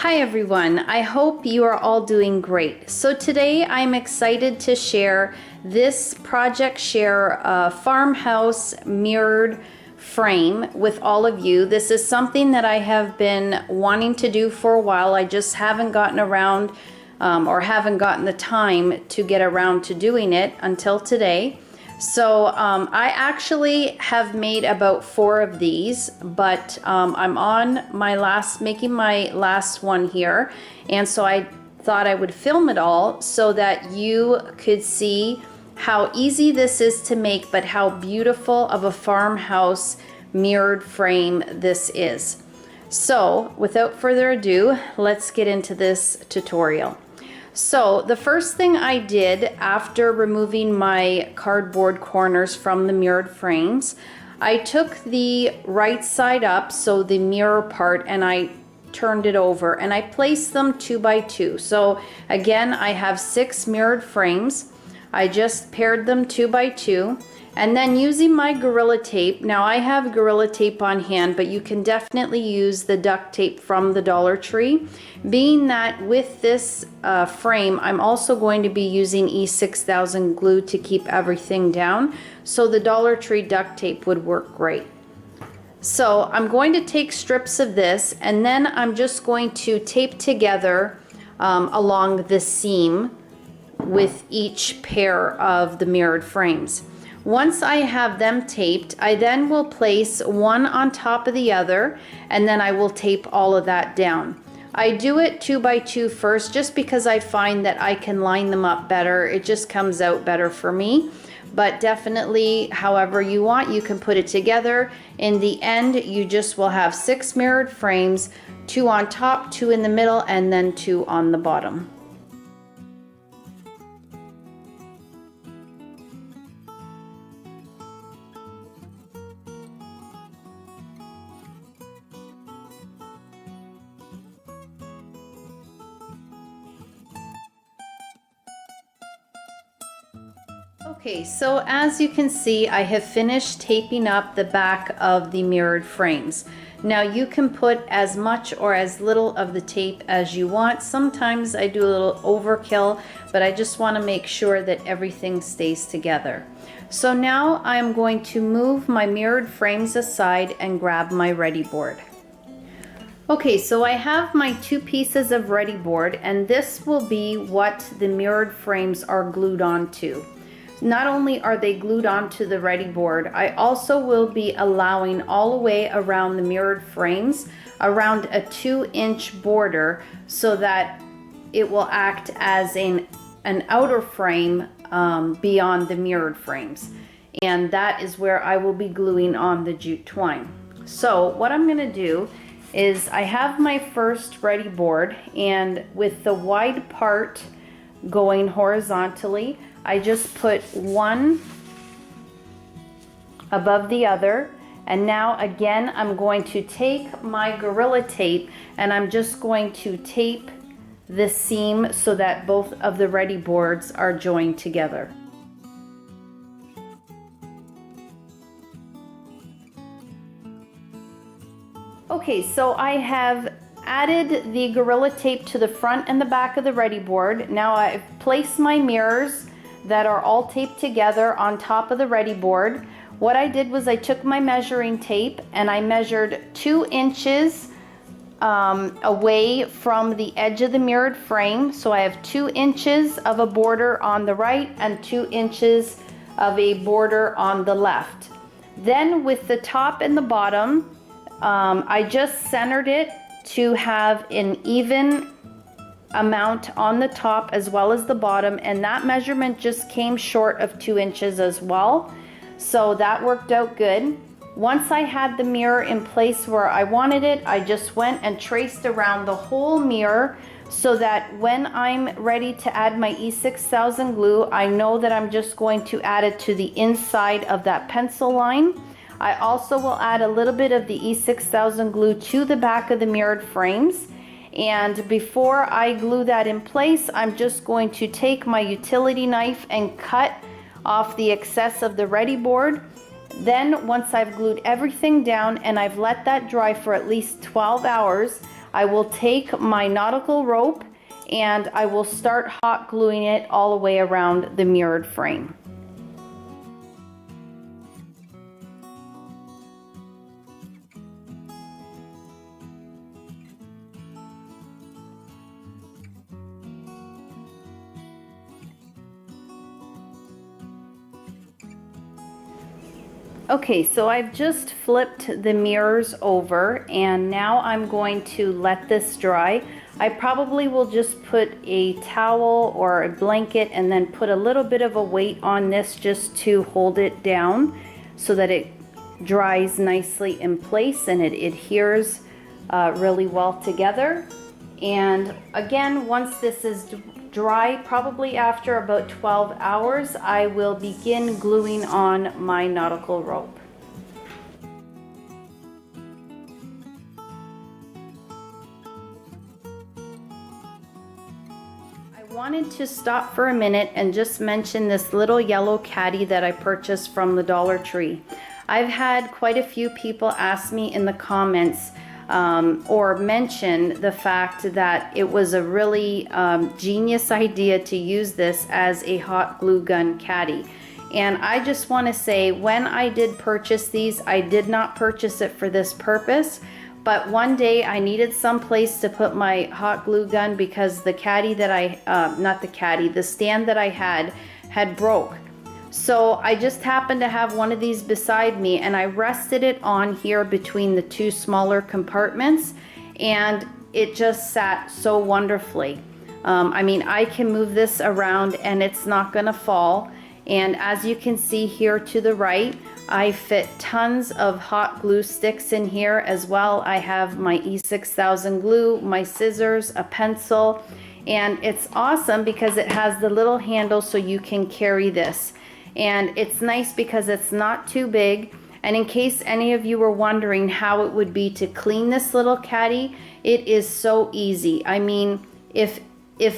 Hi everyone, I hope you are all doing great. So today I'm excited to share this Project Share farmhouse mirrored frame with all of you. This is something that I have been wanting to do for a while. I just haven't gotten around or haven't gotten the time to get around to doing it until today. So I actually have made about 4 of these, but I'm on my making my last one here. And so I thought I would film it all so that you could see how easy this is to make, but how beautiful of a farmhouse mirrored frame this is. So without further ado, let's get into this tutorial. So the first thing I did after removing my cardboard corners from the mirrored frames, I took the right side up, so the mirror part, and I turned it over and I placed them 2 by 2. So again, I have 6 mirrored frames. I just paired them 2 by 2. And then using my Gorilla Tape, now I have Gorilla Tape on hand, but you can definitely use the duct tape from the Dollar Tree. Being that with this frame, I'm also going to be using E6000 glue to keep everything down, so the Dollar Tree duct tape would work great. So I'm going to take strips of this, and then I'm just going to tape together along the seam with each pair of the mirrored frames. Once I have them taped, I then will place one on top of the other, and then I will tape all of that down. I do it 2 by 2 first, just because I find that I can line them up better. It just comes out better for me. But definitely, however you want, you can put it together. In the end, you just will have 6 mirrored frames, 2 on top, 2 in the middle, and then 2 on the bottom. Okay, so as you can see, I have finished taping up the back of the mirrored frames. Now you can put as much or as little of the tape as you want. Sometimes I do a little overkill, but I just want to make sure that everything stays together. So now I'm going to move my mirrored frames aside and grab my ready board. Okay, so I have my 2 pieces of ready board, and this will be what the mirrored frames are glued onto. Not only are they glued onto the ready board, I also will be allowing all the way around the mirrored frames around a 2-inch border, so that it will act as an outer frame beyond the mirrored frames. And that is where I will be gluing on the jute twine. So what I'm going to do is I have my first ready board, and with the wide part going horizontally, I just put one above the other, and now again I'm going to take my Gorilla Tape and I'm just going to tape the seam so that both of the ready boards are joined together. Okay, so I have added the Gorilla Tape to the front and the back of the ready board. Now I've placed my mirrors that are all taped together on top of the ready board. What I did was I took my measuring tape and I measured 2 inches away from the edge of the mirrored frame. So I have 2 inches of a border on the right and 2 inches of a border on the left. Then with the top and the bottom, I just centered it to have an even amount on the top as well as the bottom, and that measurement just came short of 2 inches as well, so that worked out good. Once I had the mirror in place where I wanted it, I just went and traced around the whole mirror, so that when I'm ready to add my E6000 glue, I know that I'm just going to add it to the inside of that pencil line. I also will add a little bit of the E6000 glue to the back of the mirrored frames. And before I glue that in place, I'm just going to take my utility knife and cut off the excess of the ready board. Then once I've glued everything down and I've let that dry for at least 12 hours, I will take my nautical rope and I will start hot gluing it all the way around the mirrored frame. Okay, so I've just flipped the mirrors over and now I'm going to let this dry. I probably will just put a towel or a blanket and then put a little bit of a weight on this just to hold it down so that it dries nicely in place and it adheres really well together. And again, once this is dry, probably after about 12 hours, I will begin gluing on my nautical rope. I wanted to stop for a minute and just mention this little yellow caddy that I purchased from the Dollar Tree. I've had quite a few people ask me in the comments or mention the fact that it was a really genius idea to use this as a hot glue gun caddy. And I just want to say, when I did purchase these, I did not purchase it for this purpose, but one day I needed some place to put my hot glue gun because the caddy that the stand that I had broke. So I just happened to have one of these beside me and I rested it on here between the two smaller compartments and it just sat so wonderfully. I mean, I can move this around and it's not gonna fall. And as you can see here to the right, I fit tons of hot glue sticks in here as well. I have my E6000 glue, my scissors, a pencil, and it's awesome because it has the little handle so you can carry this. And it's nice because it's not too big. And in case any of you were wondering how it would be to clean this little caddy, it is so easy. I mean, if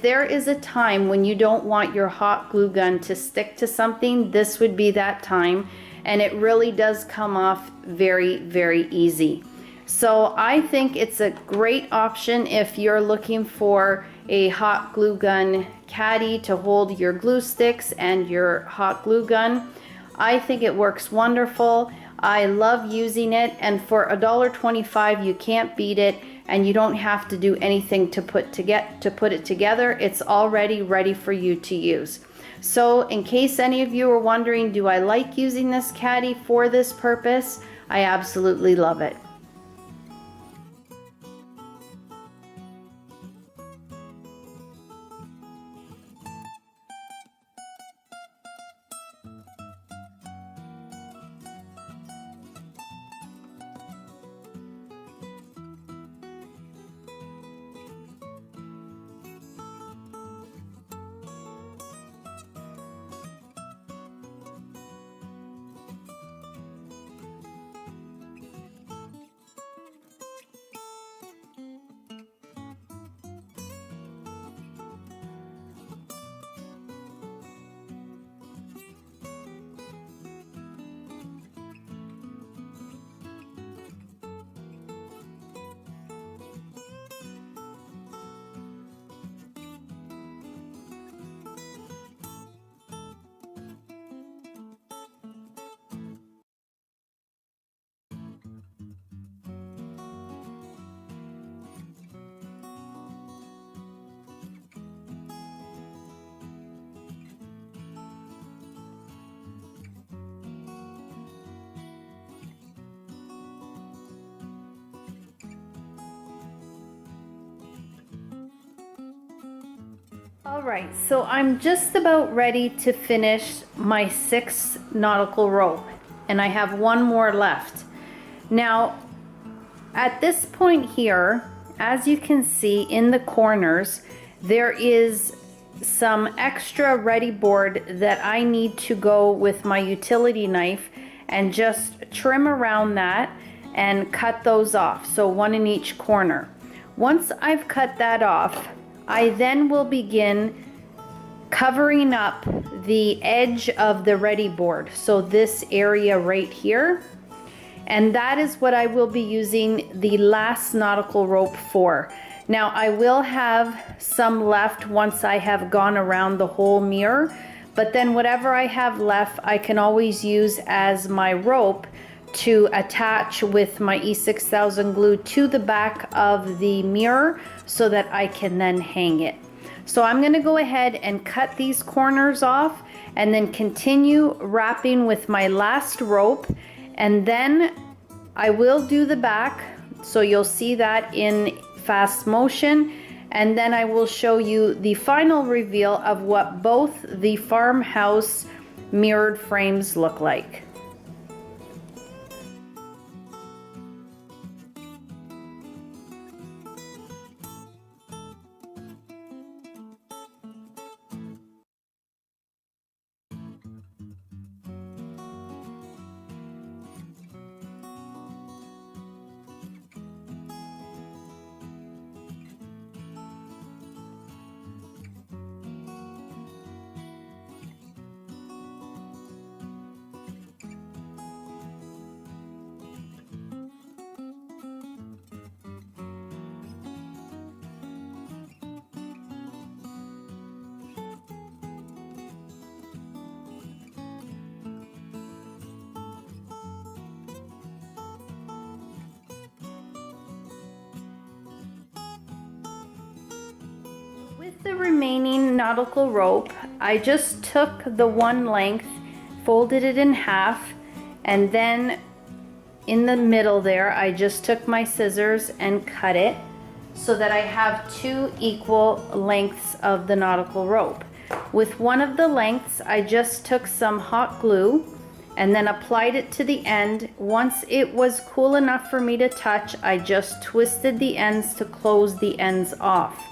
there is a time when you don't want your hot glue gun to stick to something, this would be that time. And it really does come off very, very easy. So I think it's a great option if you're looking for a hot glue gun caddy to hold your glue sticks and your hot glue gun. I think it works wonderful. I love using it, and for $1.25 you can't beat it, and you don't have to do anything to put it together. It's already ready for you to use. So in case any of you are wondering, do I like using this caddy for this purpose? I absolutely love it. All right, so I'm just about ready to finish my 6th nautical rope, and I have one more left. Now, at this point here, as you can see in the corners, there is some extra ready board that I need to go with my utility knife and just trim around that and cut those off, so one in each corner. Once I've cut that off, I then will begin covering up the edge of the ready board, so this area right here. And that is what I will be using the last nautical rope for. Now I will have some left once I have gone around the whole mirror, but then whatever I have left I can always use as my rope to attach with my E6000 glue to the back of the mirror so that I can then hang it. So I'm going to go ahead and cut these corners off and then continue wrapping with my last rope, and then I will do the back, so you'll see that in fast motion, and then I will show you the final reveal of what both the Farmhouse mirrored frames look like. With the remaining nautical rope, I just took the one length, folded it in half, and then in the middle there, I just took my scissors and cut it so that I have two equal lengths of the nautical rope. With one of the lengths, I just took some hot glue and then applied it to the end. Once it was cool enough for me to touch, I just twisted the ends to close the ends off.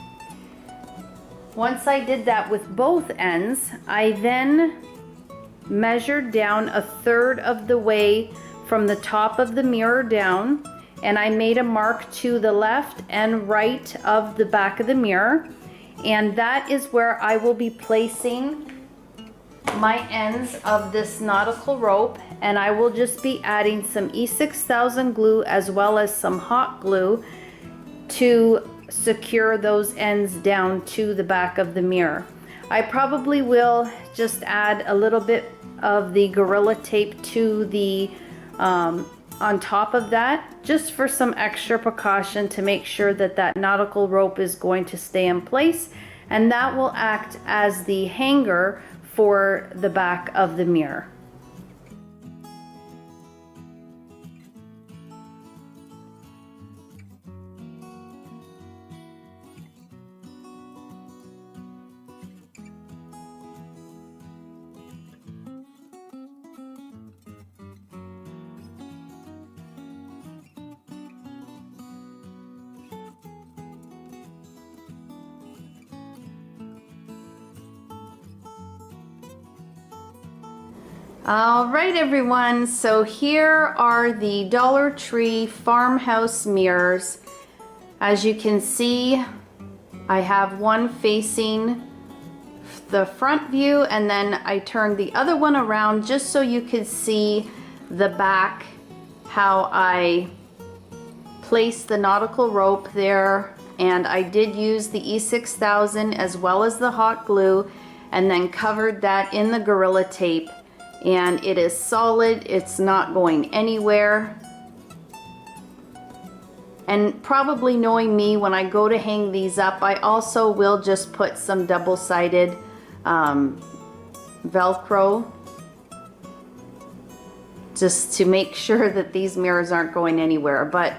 Once I did that with both ends, I then measured down 1/3 of the way from the top of the mirror down, and I made a mark to the left and right of the back of the mirror, and that is where I will be placing my ends of this nautical rope, and I will just be adding some E6000 glue as well as some hot glue to secure those ends down to the back of the mirror. I probably will just add a little bit of the Gorilla Tape to the on top of that, just for some extra precaution to make sure that that nautical rope is going to stay in place, and that will act as the hanger for the back of the mirror. All right, everyone, so here are the Dollar Tree Farmhouse mirrors. As you can see, I have one facing the front view, and then I turned the other one around just so you could see the back, how I placed the nautical rope there. And I did use the E6000 as well as the hot glue, and then covered that in the Gorilla Tape. And it is solid, it's not going anywhere. And probably knowing me, when I go to hang these up, I also will just put some double-sided Velcro just to make sure that these mirrors aren't going anywhere. But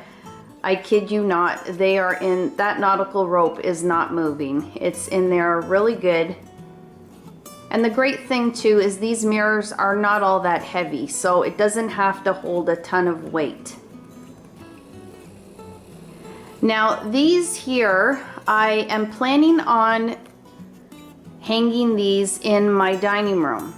I kid you not, they are in, that nautical rope is not moving. It's in there really good. And the great thing too is these mirrors are not all that heavy, so it doesn't have to hold a ton of weight. Now these here, I am planning on hanging these in my dining room.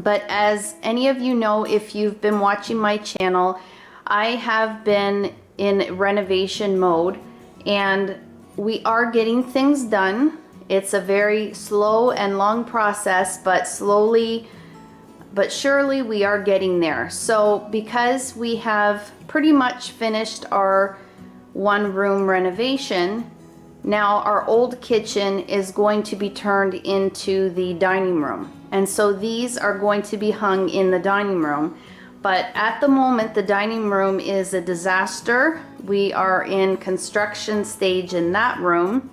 But as any of you know, if you've been watching my channel, I have been in renovation mode, and we are getting things done. It's a very slow and long process, but slowly but surely we are getting there. So because we have pretty much finished our one room renovation, now our old kitchen is going to be turned into the dining room. And so these are going to be hung in the dining room. But at the moment, the dining room is a disaster. We are in construction stage in that room.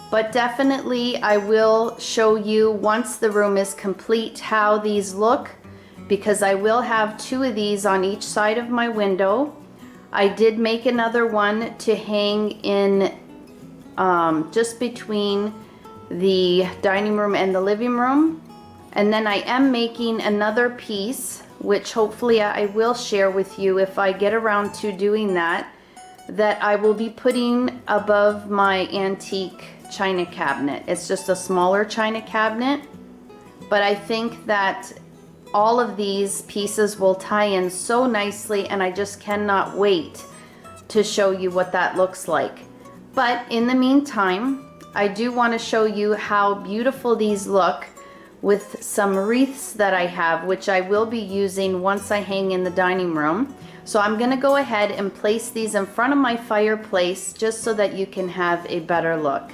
But definitely I will show you once the room is complete how these look, because I will have two of these on each side of my window. I did make another one to hang in just between the dining room and the living room. And then I am making another piece, which hopefully I will share with you if I get around to doing that, that I will be putting above my antique china cabinet. It's just a smaller china cabinet, but I think that all of these pieces will tie in so nicely, and I just cannot wait to show you what that looks like. But in the meantime, I do want to show you how beautiful these look with some wreaths that I have, which I will be using once I hang in the dining room. So I'm going to go ahead and place these in front of my fireplace just so that you can have a better look.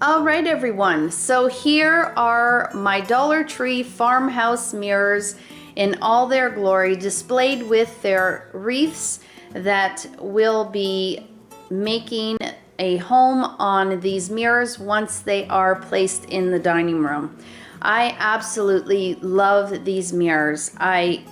All right, everyone, so here are my Dollar Tree farmhouse mirrors in all their glory, displayed with their wreaths that will be making a home on these mirrors once they are placed in the dining room. I absolutely love these mirrors. I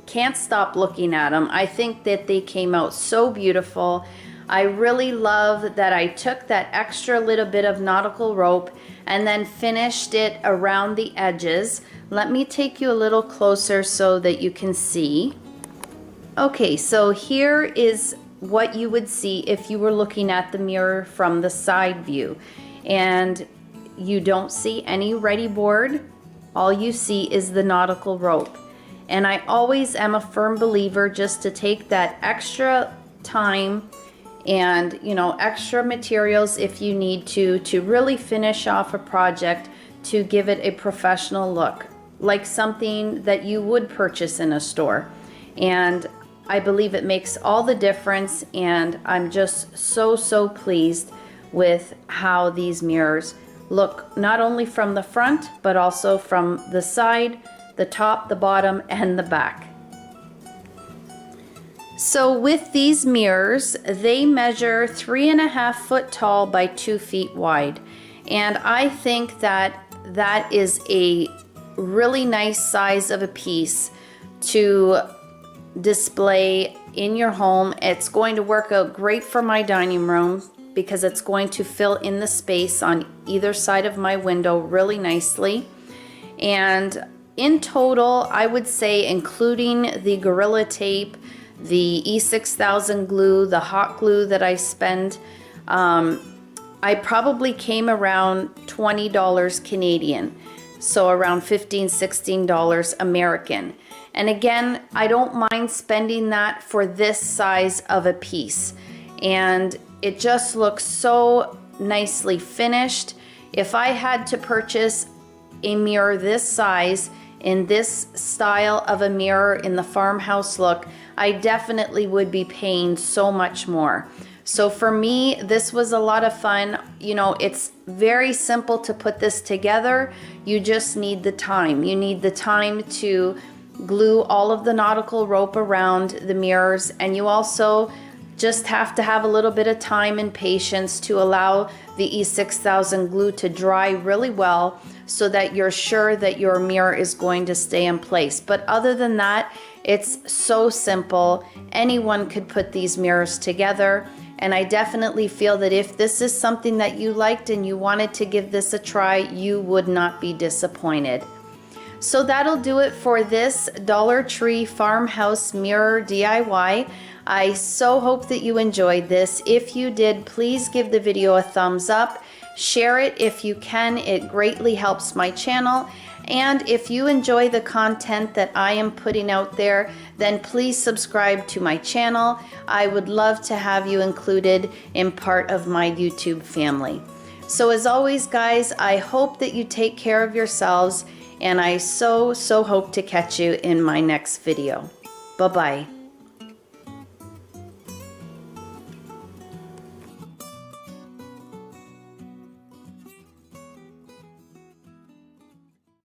can't stop looking at them. I think that they came out so beautiful. I really love that I took that extra little bit of nautical rope and then finished it around the edges. Let me take you a little closer so that you can see. Okay, so here is what you would see if you were looking at the mirror from the side view. And you don't see any ready board. All you see is the nautical rope. And I always am a firm believer just to take that extra time and, you know, extra materials if you need to really finish off a project, to give it a professional look, like something that you would purchase in a store. And I believe it makes all the difference, and I'm just so pleased with how these mirrors look, not only from the front but also from the side, the top, the bottom, and the back. So with these mirrors, they measure 3.5 foot tall by 2 feet wide. And I think that that is a really nice size of a piece to display in your home. It's going to work out great for my dining room because it's going to fill in the space on either side of my window really nicely. And in total, I would say, including the Gorilla Tape, the E6000 glue, the hot glue that I spend, I probably came around $20 Canadian, so around $15, $16 American. And again, I don't mind spending that for this size of a piece. And it just looks so nicely finished. If I had to purchase a mirror this size in this style of a mirror in the farmhouse look, I definitely would be paying so much more. So for me, this was a lot of fun. You know, it's very simple to put this together. You just need the time. You need the time to glue all of the nautical rope around the mirrors, and you also just have to have a little bit of time and patience to allow the E6000 glue to dry really well so that you're sure that your mirror is going to stay in place. But other than that, it's so simple. Anyone could put these mirrors together. And I definitely feel that if this is something that you liked and you wanted to give this a try, you would not be disappointed. So that'll do it for this Dollar Tree farmhouse mirror DIY. I so hope that you enjoyed this. If you did, please give the video a thumbs up. Share it if you can. It greatly helps my channel. And if you enjoy the content that I am putting out there, then please subscribe to my channel. I would love to have you included in part of my YouTube family. So as always, guys, I hope that you take care of yourselves, and I so hope to catch you in my next video. Bye-bye.